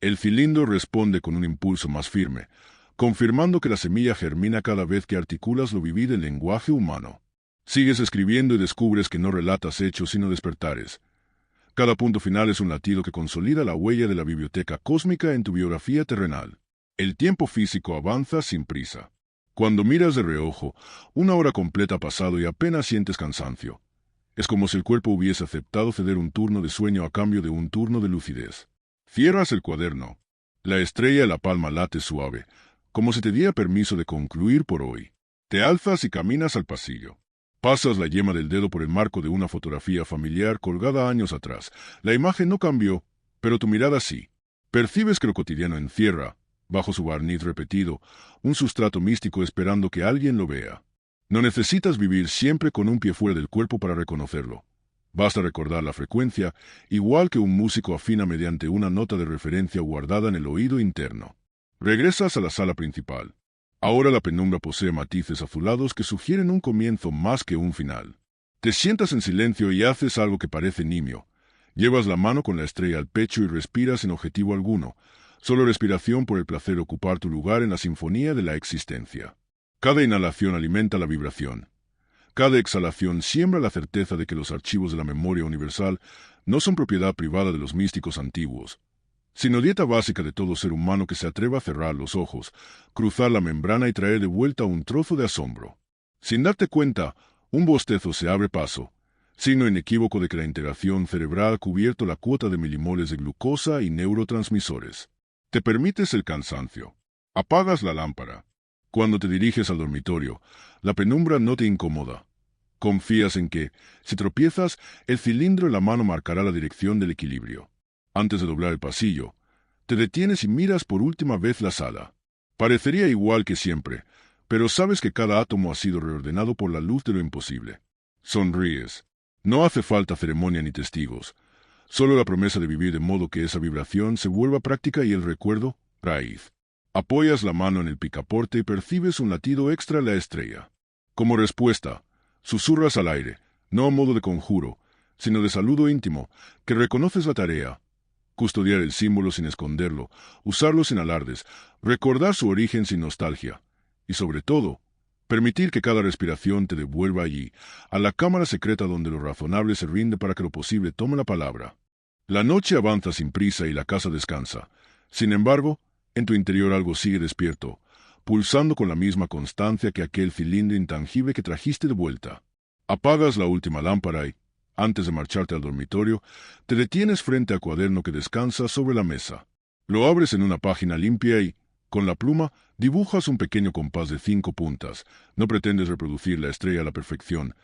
El cilindro responde con un impulso más firme, confirmando que la semilla germina cada vez que articulas lo vivido del lenguaje humano. Sigues escribiendo y descubres que no relatas hechos sino despertares. Cada punto final es un latido que consolida la huella de la biblioteca cósmica en tu biografía terrenal. El tiempo físico avanza sin prisa. Cuando miras de reojo, una hora completa ha pasado y apenas sientes cansancio. Es como si el cuerpo hubiese aceptado ceder un turno de sueño a cambio de un turno de lucidez. Cierras el cuaderno. La estrella en la palma late suave, como si te diera permiso de concluir por hoy. Te alzas y caminas al pasillo. Pasas la yema del dedo por el marco de una fotografía familiar colgada años atrás. La imagen no cambió, pero tu mirada sí. Percibes que lo cotidiano encierra, bajo su barniz repetido, un sustrato místico esperando que alguien lo vea. No necesitas vivir siempre con un pie fuera del cuerpo para reconocerlo. Basta recordar la frecuencia, igual que un músico afina mediante una nota de referencia guardada en el oído interno. Regresas a la sala principal. Ahora la penumbra posee matices azulados que sugieren un comienzo más que un final. Te sientas en silencio y haces algo que parece nimio. Llevas la mano con la estrella al pecho y respiras sin objetivo alguno, solo respiración por el placer de ocupar tu lugar en la sinfonía de la existencia. Cada inhalación alimenta la vibración. Cada exhalación siembra la certeza de que los archivos de la memoria universal no son propiedad privada de los místicos antiguos, sino dieta básica de todo ser humano que se atreva a cerrar los ojos, cruzar la membrana y traer de vuelta un trozo de asombro. Sin darte cuenta, un bostezo se abre paso, signo inequívoco de que la integración cerebral ha cubierto la cuota de milimoles de glucosa y neurotransmisores. Te permites el cansancio. Apagas la lámpara. Cuando te diriges al dormitorio, la penumbra no te incomoda. Confías en que, si tropiezas, el cilindro en la mano marcará la dirección del equilibrio. Antes de doblar el pasillo, te detienes y miras por última vez la sala. Parecería igual que siempre, pero sabes que cada átomo ha sido reordenado por la luz de lo imposible. Sonríes. No hace falta ceremonia ni testigos. Solo la promesa de vivir de modo que esa vibración se vuelva práctica y el recuerdo, raíz. Apoyas la mano en el picaporte y percibes un latido extra en la estrella. Como respuesta, susurras al aire, no a modo de conjuro, sino de saludo íntimo, que reconoces la tarea. Custodiar el símbolo sin esconderlo, usarlo sin alardes, recordar su origen sin nostalgia. Y sobre todo, permitir que cada respiración te devuelva allí, a la cámara secreta donde lo razonable se rinde para que lo posible tome la palabra. La noche avanza sin prisa y la casa descansa. Sin embargo, en tu interior algo sigue despierto, pulsando con la misma constancia que aquel cilindro intangible que trajiste de vuelta. Apagas la última lámpara y, antes de marcharte al dormitorio, te detienes frente al cuaderno que descansa sobre la mesa. Lo abres en una página limpia y, con la pluma, dibujas un pequeño compás de 5 puntas. No pretendes reproducir la estrella a la perfección,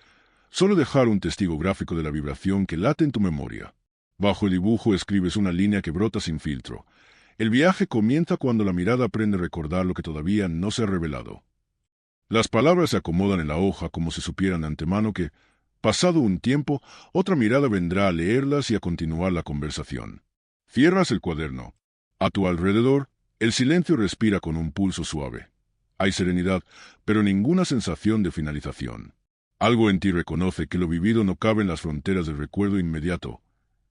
solo dejar un testigo gráfico de la vibración que late en tu memoria. Bajo el dibujo escribes una línea que brota sin filtro. El viaje comienza cuando la mirada aprende a recordar lo que todavía no se ha revelado. Las palabras se acomodan en la hoja como si supieran de antemano que, pasado un tiempo, otra mirada vendrá a leerlas y a continuar la conversación. Cierras el cuaderno. A tu alrededor, el silencio respira con un pulso suave. Hay serenidad, pero ninguna sensación de finalización. Algo en ti reconoce que lo vivido no cabe en las fronteras del recuerdo inmediato,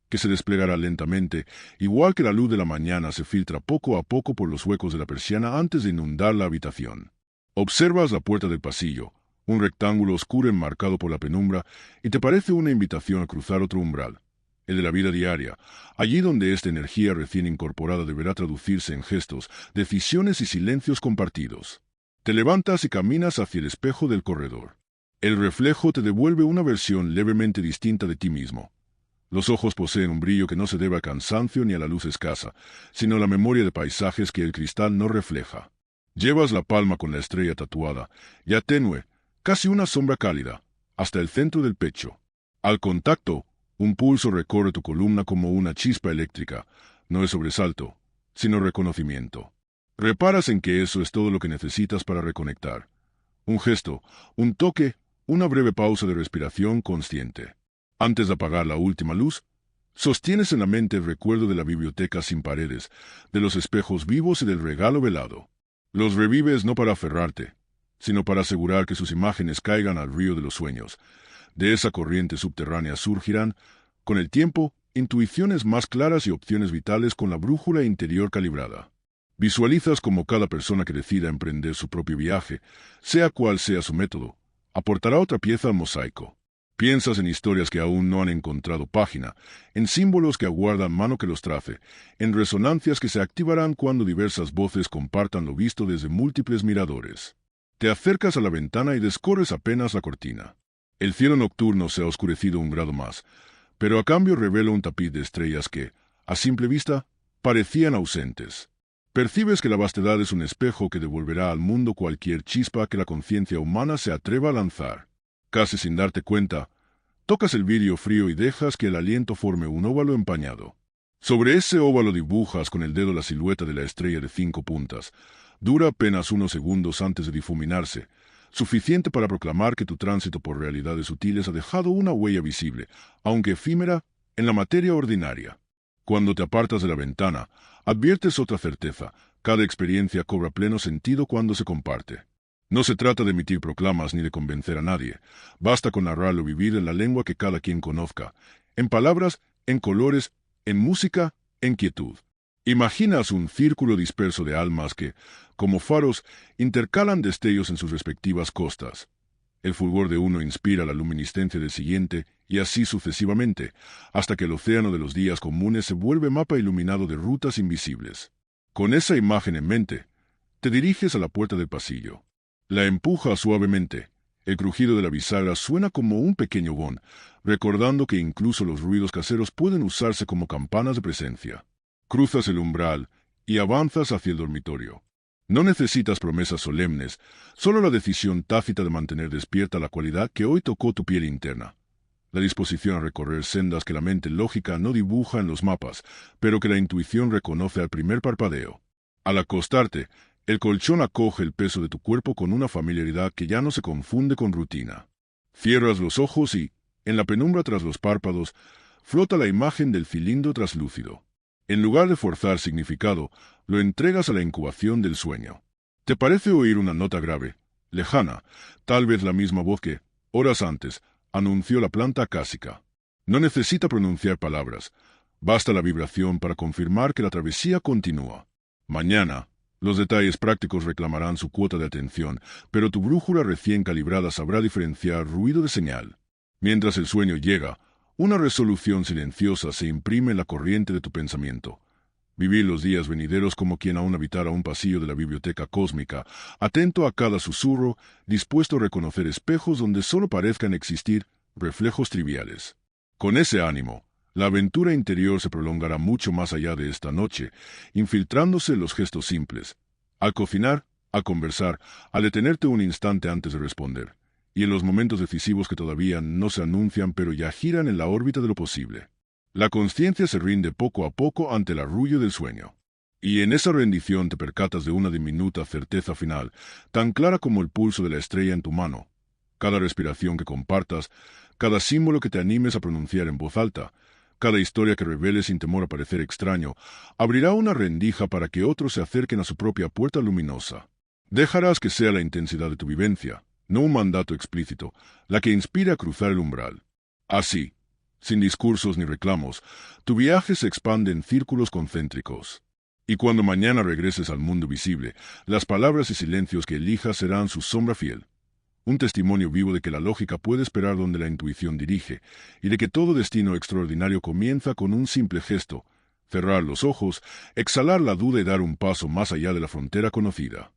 que se desplegará lentamente, igual que la luz de la mañana se filtra poco a poco por los huecos de la persiana antes de inundar la habitación. Observas la puerta del pasillo, un rectángulo oscuro enmarcado por la penumbra, y te parece una invitación a cruzar otro umbral, el de la vida diaria, allí donde esta energía recién incorporada deberá traducirse en gestos, decisiones y silencios compartidos. Te levantas y caminas hacia el espejo del corredor. El reflejo te devuelve una versión levemente distinta de ti mismo. Los ojos poseen un brillo que no se debe al cansancio ni a la luz escasa, sino a la memoria de paisajes que el cristal no refleja. Llevas la palma con la estrella tatuada, ya tenue, casi una sombra cálida, hasta el centro del pecho. Al contacto, un pulso recorre tu columna como una chispa eléctrica. No es sobresalto, sino reconocimiento. Reparas en que eso es todo lo que necesitas para reconectar. Un gesto, un toque, una breve pausa de respiración consciente. Antes de apagar la última luz, sostienes en la mente el recuerdo de la biblioteca sin paredes, de los espejos vivos y del regalo velado. Los revives no para aferrarte, sino para asegurar que sus imágenes caigan al río de los sueños. De esa corriente subterránea surgirán, con el tiempo, intuiciones más claras y opciones vitales con la brújula interior calibrada. Visualizas como cada persona que decida emprender su propio viaje, sea cual sea su método, aportará otra pieza al mosaico. Piensas en historias que aún no han encontrado página, en símbolos que aguardan mano que los trace, en resonancias que se activarán cuando diversas voces compartan lo visto desde múltiples miradores. Te acercas a la ventana y descorres apenas la cortina. El cielo nocturno se ha oscurecido un grado más, pero a cambio revela un tapiz de estrellas que, a simple vista, parecían ausentes. Percibes que la vastedad es un espejo que devolverá al mundo cualquier chispa que la conciencia humana se atreva a lanzar. Casi sin darte cuenta, tocas el vidrio frío y dejas que el aliento forme un óvalo empañado. Sobre ese óvalo dibujas con el dedo la silueta de la estrella de 5 puntas. Dura apenas unos segundos antes de difuminarse, suficiente para proclamar que tu tránsito por realidades sutiles ha dejado una huella visible, aunque efímera, en la materia ordinaria. Cuando te apartas de la ventana, adviertes otra certeza: cada experiencia cobra pleno sentido cuando se comparte. No se trata de emitir proclamas ni de convencer a nadie. Basta con narrar lo vivido en la lengua que cada quien conozca, en palabras, en colores, en música, en quietud. Imaginas un círculo disperso de almas que, como faros, intercalan destellos en sus respectivas costas. El fulgor de uno inspira la luminiscencia del siguiente, y así sucesivamente, hasta que el océano de los días comunes se vuelve mapa iluminado de rutas invisibles. Con esa imagen en mente, te diriges a la puerta del pasillo. La empujas suavemente. El crujido de la bisagra suena como un pequeño gong, recordando que incluso los ruidos caseros pueden usarse como campanas de presencia. Cruzas el umbral y avanzas hacia el dormitorio. No necesitas promesas solemnes, solo la decisión tácita de mantener despierta la cualidad que hoy tocó tu piel interna. La disposición a recorrer sendas que la mente lógica no dibuja en los mapas, pero que la intuición reconoce al primer parpadeo. Al acostarte, el colchón acoge el peso de tu cuerpo con una familiaridad que ya no se confunde con rutina. Cierras los ojos y, en la penumbra tras los párpados, flota la imagen del cilindro traslúcido. En lugar de forzar significado, lo entregas a la incubación del sueño. Te parece oír una nota grave, lejana, tal vez la misma voz que, horas antes, anunció la planta acásica. No necesita pronunciar palabras, Basta la vibración para confirmar que la travesía continúa. Mañana, los detalles prácticos reclamarán su cuota de atención, pero tu brújula recién calibrada sabrá diferenciar ruido de señal. Mientras el sueño llega, una resolución silenciosa se imprime en la corriente de tu pensamiento. Vivir los días venideros como quien aún habitara un pasillo de la biblioteca cósmica, atento a cada susurro, dispuesto a reconocer espejos donde solo parezcan existir reflejos triviales. Con ese ánimo, la aventura interior se prolongará mucho más allá de esta noche, infiltrándose en los gestos simples. Al cocinar, al conversar, al detenerte un instante antes de responder, y en los momentos decisivos que todavía no se anuncian pero ya giran en la órbita de lo posible. La conciencia se rinde poco a poco ante el arrullo del sueño. Y en esa rendición te percatas de una diminuta certeza final, tan clara como el pulso de la estrella en tu mano. Cada respiración que compartas, cada símbolo que te animes a pronunciar en voz alta, cada historia que reveles sin temor a parecer extraño, abrirá una rendija para que otros se acerquen a su propia puerta luminosa. Dejarás que sea la intensidad de tu vivencia, no un mandato explícito, la que inspire a cruzar el umbral. Así, sin discursos ni reclamos, tu viaje se expande en círculos concéntricos. Y cuando mañana regreses al mundo visible, las palabras y silencios que elijas serán su sombra fiel. Un testimonio vivo de que la lógica puede esperar donde la intuición dirige, y de que todo destino extraordinario comienza con un simple gesto: cerrar los ojos, exhalar la duda y dar un paso más allá de la frontera conocida.